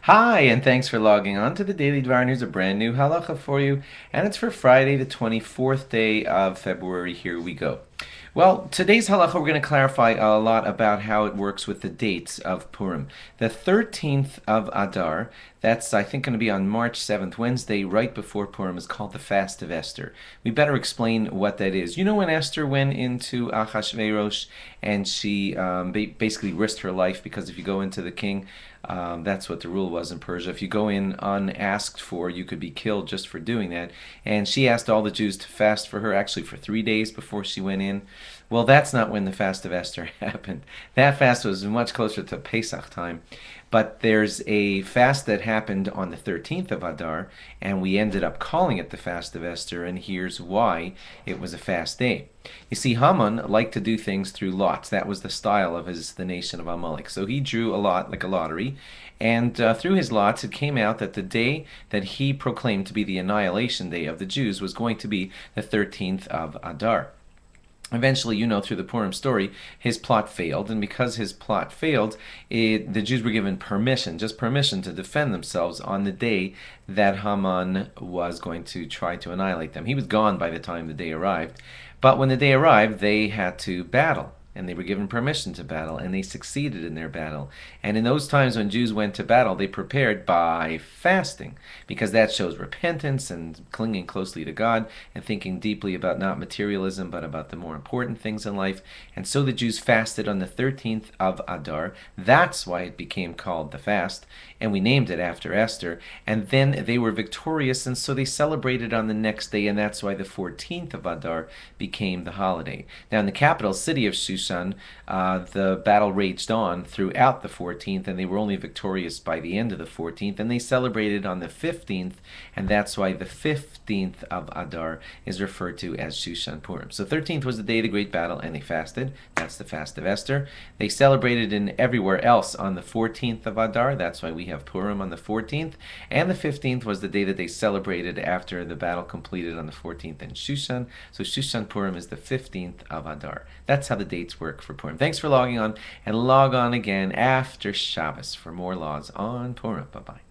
Hi, and thanks for logging on to the Daily Dvar. Here's a brand new halacha for you, and it's for Friday, the 24th day of February. Here we go. Well, today's halacha, we're going to clarify a lot about how it works with the dates of Purim. The 13th of Adar, that's I think going to be on March 7th, Wednesday, right before Purim, is called the Fast of Esther. We better explain what that is. You know when Esther went into Achashverosh and she basically risked her life, because if you go into the king, that's what the rule was in Persia. If you go in unasked for, you could be killed just for doing that. And she asked all the Jews to fast for her, actually for 3 days before she went in. Well, that's not when the fast of Esther happened. That fast was much closer to Pesach time. But there's a fast that happened on the 13th of Adar, and we ended up calling it the fast of Esther, and here's why it was a fast day. You see, Haman liked to do things through lots. That was the style of the nation of Amalek. So he drew a lot, like a lottery, and through his lots it came out that the day that he proclaimed to be the annihilation day of the Jews was going to be the 13th of Adar. Eventually, through the Purim story, his plot failed, and because his plot failed, the Jews were given permission, just permission, to defend themselves on the day that Haman was going to try to annihilate them. He was gone by the time the day arrived, but when the day arrived, they had to battle. And they were given permission to battle, and they succeeded in their battle. And in those times when Jews went to battle, they prepared by fasting, because that shows repentance and clinging closely to God and thinking deeply about not materialism, but about the more important things in life. And so the Jews fasted on the 13th of Adar. That's why it became called the fast, and we named it after Esther. And then they were victorious, and so they celebrated on the next day, and that's why the 14th of Adar became the holiday. Now, in the capital city of Shushan, the battle raged on throughout the 14th, and they were only victorious by the end of the 14th, and they celebrated on the 15th, and that's why the 15th of Adar is referred to as Shushan Purim. So 13th was the day of the great battle, and they fasted. That's the fast of Esther. They celebrated in everywhere else on the 14th of Adar. That's why we have Purim on the 14th, and the 15th was the day that they celebrated after the battle completed on the 14th in Shushan. So Shushan Purim is the 15th of Adar. That's how the dates work for Purim. Thanks for logging on, and log on again after Shabbos for more laws on Purim. Bye-bye.